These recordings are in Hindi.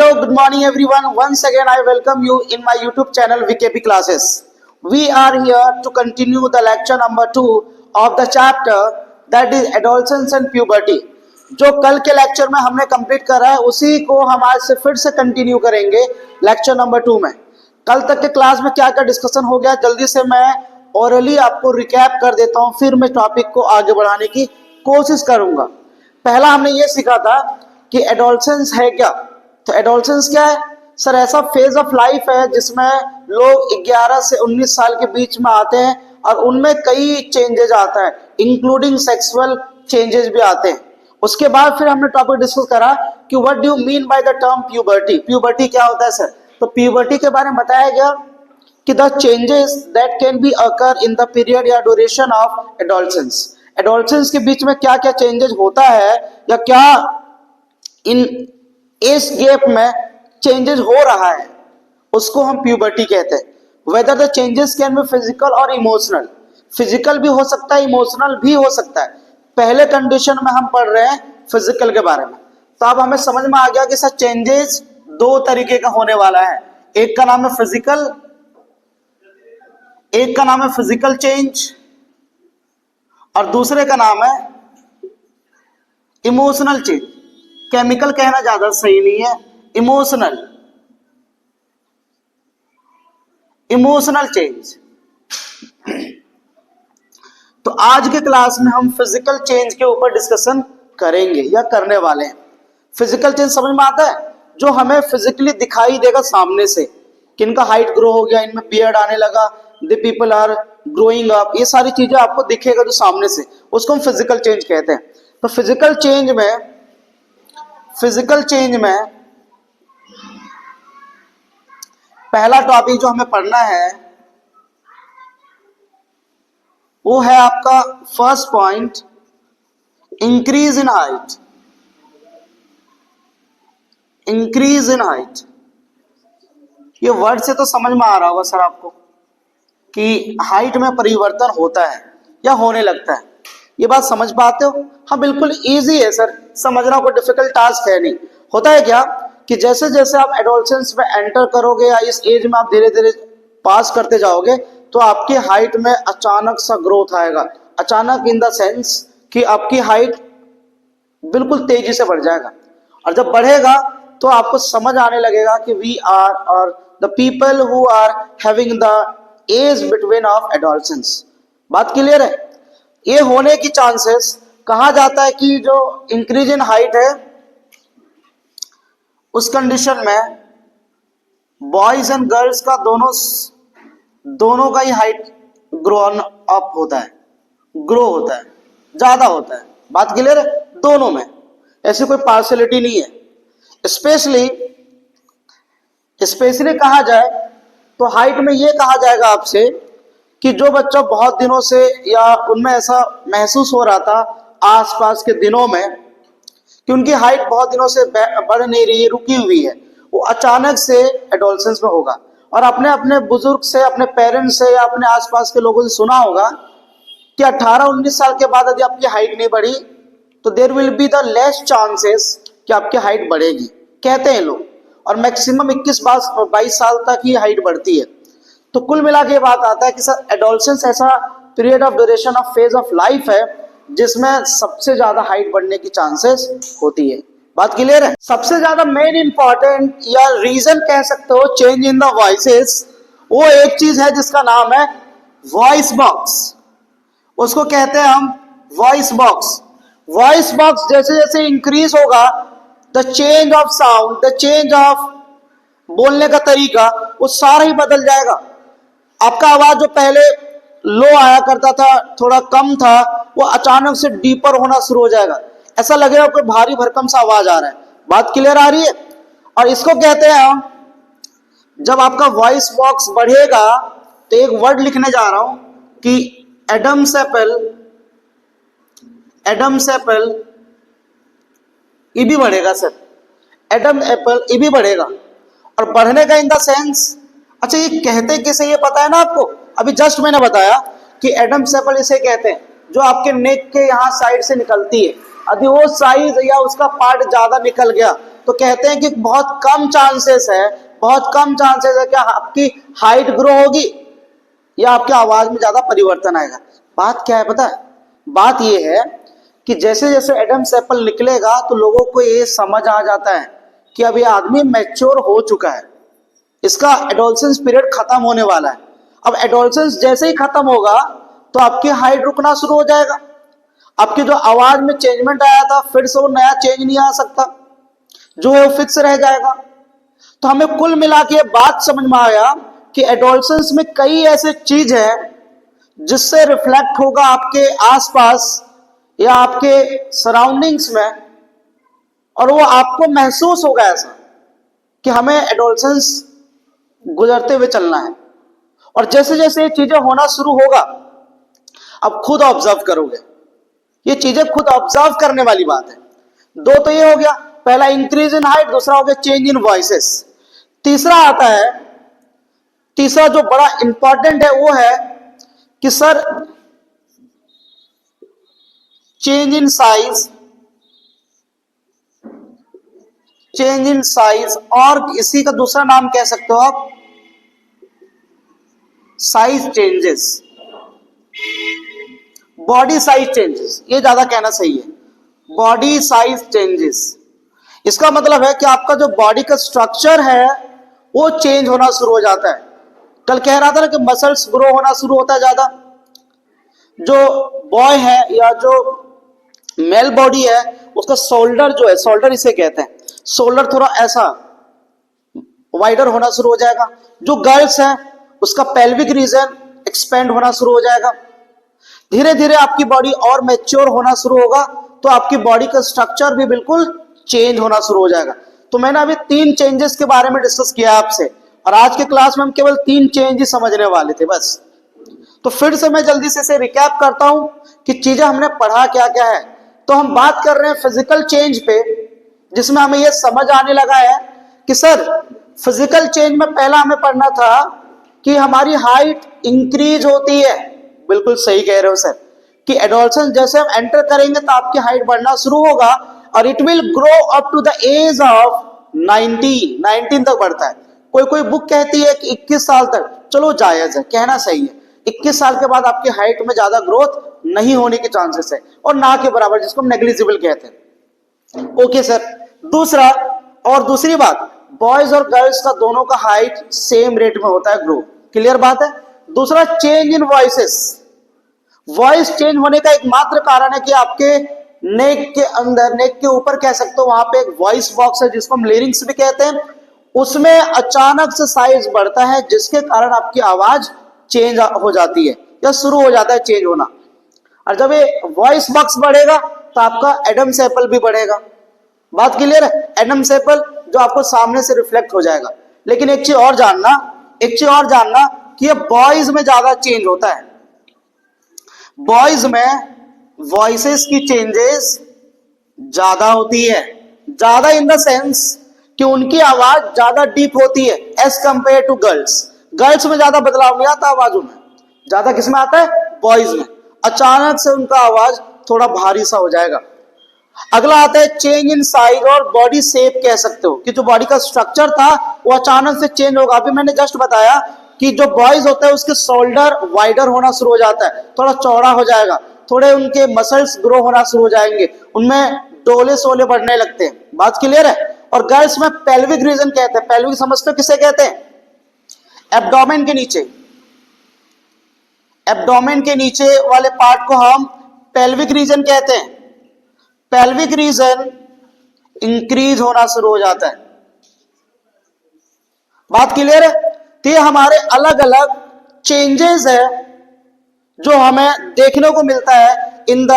Hello, good morning everyone. Once again I welcome you in my YouTube channel VKP Classes. We are here to continue the lecture number 2 of the chapter that is Adolescence and Puberty. जो कल के लेक्चर में हमने कंप्लीट करा है उसी को हम आज से फिर से कंटिन्यू करेंगे लेक्चर नंबर 2 में। कल तक के क्लास में क्या क्या डिस्कशन हो गया जल्दी से मैं ओरली आपको रिकैप कर देता हूँ, फिर मैं टॉपिक को आगे बढ़ाने की कोशिश करूंगा। पहला हमने ये सीखा था कि एडोलसेंस है क्या। तो एडोलसेंस क्या है सर? ऐसा फेज ऑफ लाइफ है जिसमें लोग 11 से 19 साल के बीच में आते हैं और उनमें कई चेंजेस आता है, इंक्लूडिंग सेक्सुअल चेंजेस भी आते हैं। उसके बाद फिर हमने टॉपिक डिस्कस करा कि what do you mean by the term puberty. Puberty क्या होता है सर? तो प्यूबर्टी के बारे में बताया गया कि the changes that can be occur in the period या ड्यूरेशन ऑफ एडोलसेंस। एडोलसेंस के बीच में क्या क्या चेंजेस होता है या क्या इन एज गैप में चेंजेस हो रहा है, उसको हम प्यूबर्टी कहते हैं। Whether the changes can be physical और इमोशनल। फिजिकल भी हो सकता है, इमोशनल भी हो सकता है। पहले कंडीशन में हम पढ़ रहे हैं फिजिकल के बारे में। तो अब हमें समझ में आ गया कि सर चेंजेस दो तरीके का होने वाला है। एक का नाम है फिजिकल, एक का नाम है फिजिकल चेंज और दूसरे का नाम है इमोशनल चेंज। केमिकल कहना ज्यादा सही नहीं है, इमोशनल चेंज। तो आज के क्लास में हम फिजिकल चेंज के ऊपर डिस्कशन करेंगे या करने वाले हैं। फिजिकल चेंज समझ में आता है जो हमें फिजिकली दिखाई देगा सामने से, कि इनका हाइट ग्रो हो गया, इनमें बियर्ड आने लगा, the people are growing up, ये सारी चीजें आपको दिखेगा जो सामने से, उसको हम फिजिकल चेंज कहते हैं। तो फिजिकल चेंज में पहला टॉपिक जो हमें पढ़ना है वो है आपका first point, increase in height. Increase in height, ये वर्ड से तो समझ में आ रहा होगा सर आपको कि हाइट में परिवर्तन होता है या होने लगता है। ये बात समझ पाते हो? हाँ बिल्कुल इजी है सर, समझना कोई डिफिकल्ट टास्क है नहीं। होता है क्या कि जैसे जैसे आप एडोलसेंस में एंटर करोगे या इस एज में आप धीरे धीरे पास करते जाओगे तो आपकी हाइट में अचानक सा ग्रोथ आएगा। अचानक इन द सेंस कि आपकी हाइट बिल्कुल तेजी से बढ़ जाएगा और जब बढ़ेगा तो आपको समझ आने लगेगा कि वी आर और the people who are having the age between of adolescence. बात क्लियर है? ये होने की चांसेस कहा जाता है कि जो इंक्रीज इन हाइट है उस कंडीशन में बॉयज एंड गर्ल्स का दोनों का ही हाइट ग्रोन अप होता है, ग्रो होता है, ज्यादा होता है। बात क्लियर है? दोनों में ऐसी कोई पार्शियलिटी नहीं है। स्पेशली कहा जाए तो हाइट में ये कहा जाएगा आपसे कि जो बच्चा बहुत दिनों से या उनमें ऐसा महसूस हो रहा था आसपास के दिनों में कि उनकी हाइट बहुत दिनों से बढ़ नहीं रही है, रुकी हुई है, वो अचानक से एडोलसेंस में होगा। और अपने बुजुर्ग से, अपने पेरेंट्स से या अपने आसपास के लोगों से सुना होगा कि 18-19 साल के बाद यदि आपकी हाइट नहीं बढ़ी तो there will be the less chances कि आपकी हाइट बढ़ेगी, कहते हैं लोग। और मैक्सिमम 21-22 साल तक ही हाइट बढ़ती है। तो कुल मिला के बात आता है कि सर एडोलसेंस ऐसा period of duration of phase of life है जिसमें सबसे ज्यादा हाइट बढ़ने की चांसेस होती है। बात क्लियर है? सबसे ज्यादा मेन इंपॉर्टेंट या रीजन कह सकते हो चेंज इन द वॉइसेस, वो एक चीज है जिसका नाम है वॉइस बॉक्स। उसको कहते हैं हम वॉइस बॉक्स। वॉइस बॉक्स जैसे जैसे इंक्रीज होगा the change of sound, the change of बोलने का तरीका वो सारा ही बदल जाएगा। आपका आवाज जो पहले लो आया करता था, थोड़ा कम था, वो अचानक से डीपर होना शुरू हो जाएगा। ऐसा लगेगा कोई भारी भरकम सा आवाज आ रहा है। बात क्लियर आ रही है? और इसको कहते हैं हम, जब आपका वॉइस बॉक्स बढ़ेगा तो एक वर्ड लिखने जा रहा हूं कि एडम्स एप्पल ये भी बढ़ेगा सर। एडम एप्पल ये भी बढ़ेगा। और बढ़ने का इन द सेंस, अच्छा ये कहते किसे ये पता है ना आपको? अभी जस्ट मैंने बताया कि एडम्स एप्पल इसे कहते हैं जो आपके नेक के यहाँ साइड से निकलती है। यदि वो साइज या उसका पार्ट ज्यादा निकल गया तो कहते हैं कि बहुत कम चांसेस है, बहुत कम चांसेस है कि आपकी हाइट ग्रो होगी या आपकी आवाज में ज्यादा परिवर्तन आएगा। बात क्या है पता है? बात यह है कि जैसे जैसे एडम्स एप्पल निकलेगा तो लोगों को ये समझ आ जाता है कि अब ये आदमी मैच्योर हो चुका है, इसका एडोलसेंस पीरियड खत्म होने वाला है। अब एडोलसेंस जैसे ही खत्म होगा तो आपकी हाइट रुकना शुरू हो जाएगा, आपकी जो आवाज में चेंजमेंट आया था फिर से वो नया चेंज नहीं आ सकता, जो है वो फिक्स रह जाएगा। तो हमें कुल मिला के बात समझ में आया कि एडोलसेंस में कई ऐसे चीज है जिससे रिफ्लेक्ट होगा आपके आसपास या आपके सराउंडिंग्स में, और वो आपको महसूस होगा ऐसा कि हमें एडोलसेंस गुजरते हुए चलना है। और जैसे जैसे ये चीजें होना शुरू होगा, अब खुद ऑब्जर्व करोगे, ये चीजें खुद ऑब्जर्व करने वाली बात है। दो तो ये हो गया, पहला इंक्रीज इन हाइट, दूसरा हो गया चेंज इन वॉइसेस। तीसरा आता है, तीसरा जो बड़ा इंपॉर्टेंट है वो है कि sir change in size, change in size, और इसी का दूसरा नाम कह सकते हो आप size changes, body size changes, ये ज्यादा कहना सही है, बॉडी साइज चेंजेस। इसका मतलब है कि आपका जो बॉडी का स्ट्रक्चर है वो चेंज होना शुरू हो जाता है। कल कह रहा था ना कि मसल्स ग्रो होना शुरू होता है ज्यादा। जो बॉय है या जो मेल बॉडी है उसका शोल्डर जो है, शोल्डर इसे कहते हैं, शोल्डर थोड़ा ऐसा वाइडर होना शुरू हो जाएगा। जो गर्ल्स है उसका पेल्विक रीजन एक्सपेंड होना शुरू हो जाएगा। धीरे धीरे आपकी बॉडी और मैच्योर होना शुरू होगा तो आपकी बॉडी का स्ट्रक्चर भी बिल्कुल चेंज होना शुरू हो जाएगा। तो मैंने अभी 3 चेंजेस के बारे में डिस्कस किया आपसे, और आज के क्लास में हम केवल 3 चेंज ही समझने वाले थे बस। तो फिर से मैं जल्दी से इसे रिकैप करता हूं कि चीजें हमने पढ़ा क्या क्या है। तो हम बात कर रहे हैं फिजिकल चेंज पे, जिसमें हमें यह समझ आने लगा है कि सर फिजिकल चेंज में पहला हमें पढ़ना था कि हमारी हाइट इंक्रीज होती है। बिल्कुल सही कह रहे हो सर कि एडोलसेंस जैसे हम एंटर करेंगे तो आपकी हाइट बढ़ना शुरू होगा और it will grow up to the age of 19 तक बढ़ता है। कोई कोई बुक कहती है कि 21 साल तक, चलो जायज है, कहना सही है। 21 साल के बाद आपकी हाइट में ज्यादा ग्रोथ नहीं होने के चांसेस है, और ना के बराबर, जिसको हम नेग्लिजिबल कहते हैं। Okay sir. दूसरा और दूसरी बात, बॉयज और गर्ल्स का दोनों का हाइट सेम रेट में होता है ग्रो, क्लियर बात है। दूसरा change in voices, voice change होने का एकमात्र कारण है कि आपके नेक के अंदर, नेक के ऊपर कह सकते हो, वहां पे एक वॉइस बॉक्स है जिसको हम लेरिंग्स भी कहते हैं, उसमें अचानक से साइज बढ़ता है जिसके कारण आपकी आवाज चेंज हो जाती है या शुरू हो जाता है चेंज होना। और जब ये वॉइस बॉक्स बढ़ेगा तो आपका एडम्स एप्पल भी बढ़ेगा। बात क्लियर है? एडम्स एप्पल जो आपको सामने से रिफ्लेक्ट हो जाएगा। लेकिन एक चीज और जानना, एक चीज और जानना कि ये बॉयज में ज्यादा चेंज होता है। बॉयज में वॉइसेस की चेंजेस ज्यादा होती है, ज्यादा इन द सेंस कि उनकी आवाज ज्यादा डीप होती है as compare to girls. Girls में ज्यादा बदलाव नहीं आता आवाजों में, ज्यादा किसमें आता है? बॉयज में। अचानक से उनका आवाज थोड़ा भारी सा हो जाएगा। अगला आता है चेंज इन साइज और बॉडी शेप, कह सकते हो कि जो बॉडी का स्ट्रक्चर था वो अचानक से चेंज होगा। अभी मैंने जस्ट बताया कि जो बॉयज होता है उसके शोल्डर वाइडर होना शुरू हो जाता है, थोड़ा चौड़ा हो जाएगा, थोड़े उनके मसल्स ग्रो होना शुरू हो जाएंगे, उनमें डोले सोले बढ़ने लगते हैं। बात क्लियर है? और गर्ल्स में पेल्विक रीजन कहते हैं। पेल्विक समझते हो किसे कहते हैं? एब्डोमेन के नीचे, एब्डोमेन के नीचे वाले पार्ट को हम पेल्विक रीजन कहते हैं। पेल्विक रीजन इंक्रीज होना शुरू हो जाता है। बात क्लियर है? तो ये हमारे अलग अलग चेंजेस है जो हमें देखने को मिलता है in the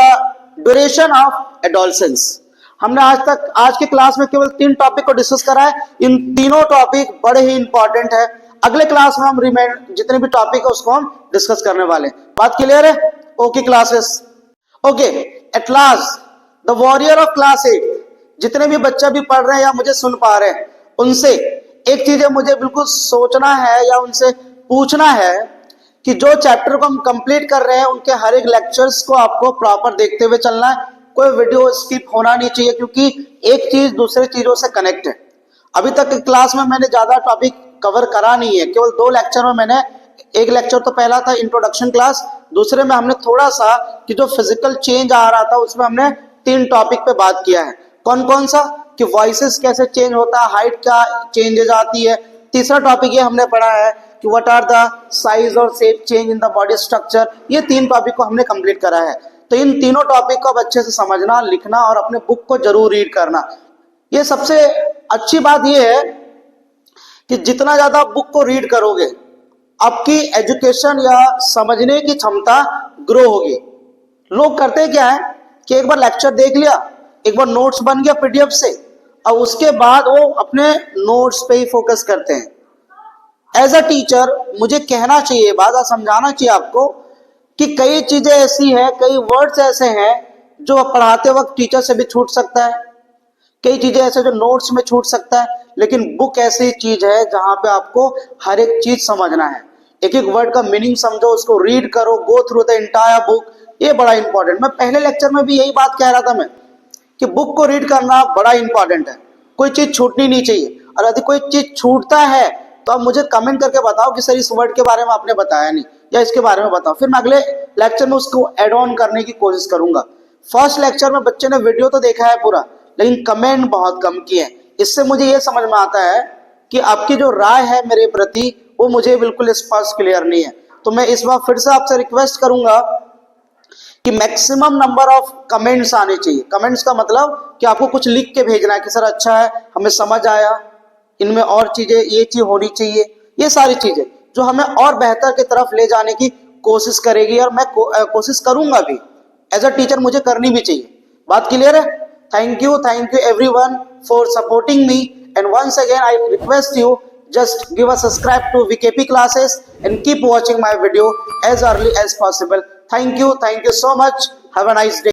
duration of adolescence. हमने आज के क्लास में केवल 3 टॉपिक को डिस्कस करा है। इन तीनों टॉपिक बड़े ही इंपॉर्टेंट है। अगले क्लास में हम जितने भी टॉपिक है उसको हम डिस्कस करने वाले हैं। बात क्लियर है? Okay classes, okay. At last the warrior of class 8, जितने भी बच्चे भी पढ़ रहे हैं या मुझे सुन पा रहे हैं, उनसे एक चीज मुझे बिल्कुल सोचना है या उनसे पूछना है कि जो चैप्टर को हम कंप्लीट कर रहे हैं उनके हर एक लेक्चर्स को आपको प्रॉपर देखते हुए चलना है, कोई वीडियो स्किप होना नहीं चाहिए, क्योंकि एक चीज दूसरे चीजों से कनेक्ट है। अभी तक की क्लास में मैंने ज्यादा टॉपिक कवर करा नहीं है, केवल 2 लेक्चर में मैंने, एक लेक्चर तो पहला था इंट्रोडक्शन क्लास, दूसरे में हमने थोड़ा सा कि जो फिजिकल चेंज आ रहा था उसमें हमने 3 टॉपिक पे बात किया है। कौन कौन सा? कि वॉइसेस कैसे चेंज होता है, हाइट क्या चेंजेस आती है। तीसरा टॉपिक ये हमने पढ़ा है कि व्हाट आर द साइज और shape change in the body structure. ये 3 टॉपिक को हमने कंप्लीट करा है। तो इन तीनों टॉपिक को अब अच्छे से समझना, लिखना और अपने बुक को जरूर रीड करना। ये सबसे अच्छी बात ये है कि जितना ज्यादा बुक को रीड करोगे आपकी एजुकेशन या समझने की क्षमता ग्रो होगी। लोग करते क्या है कि एक बार लेक्चर देख लिया, एक बार नोट्स बन गया पीडीएफ से, और उसके बाद वो अपने नोट्स पे ही फोकस करते हैं। एज अ टीचर मुझे कहना चाहिए, बात समझाना चाहिए आपको कि कई चीजें ऐसी हैं, कई वर्ड्स ऐसे हैं जो पढ़ाते वक्त टीचर से भी छूट सकता है, कई चीजें ऐसे जो नोट्स में छूट सकता है, लेकिन बुक ऐसी चीज है जहां पे आपको हर एक चीज समझना है। एक एक वर्ड का मीनिंग समझो, उसको रीड करो, go through the entire book. ये बड़ा इंपॉर्टेंट, मैं पहले लेक्चर में भी यही बात कह रहा था मैं कि बुक को रीड करना बड़ा इंपॉर्टेंट है, कोई चीज छूटनी नहीं चाहिए। और यदि कोई चीज छूटता है तो आप मुझे कमेंट करके बताओ कि सर इस वर्ड के बारे में आपने बताया नहीं, या इसके बारे में बताओ, फिर मैं अगले लेक्चर में उसको एड ऑन करने की कोशिश करूंगा। फर्स्ट लेक्चर में बच्चे ने वीडियो तो देखा है पूरा, लेकिन कमेंट बहुत कम किए हैं। इससे मुझे ये समझ में आता है कि आपकी जो राय है मेरे प्रति वो मुझे बिल्कुल स्पष्ट क्लियर नहीं है। तो मैं इस बार फिर से आपसे रिक्वेस्ट करूंगा कि मैक्सिमम नंबर ऑफ कमेंट्स आने चाहिए। कमेंट्स का मतलब कि आपको कुछ लिख के भेजना है कि सर अच्छा है, हमें समझ आया, इनमें और चीजें, ये चीज होनी चाहिए। ये सारी चीजें जो हमें और बेहतर की तरफ ले जाने की कोशिश करेगी, और मैं कोशिश करूंगा भी। एज अ टीचर मुझे करनी भी चाहिए। बात क्लियर है? Thank you everyone for supporting me, and once again I request you, just give a subscribe to VKP classes and keep watching my video as early as possible. Thank you so much. Have a nice day.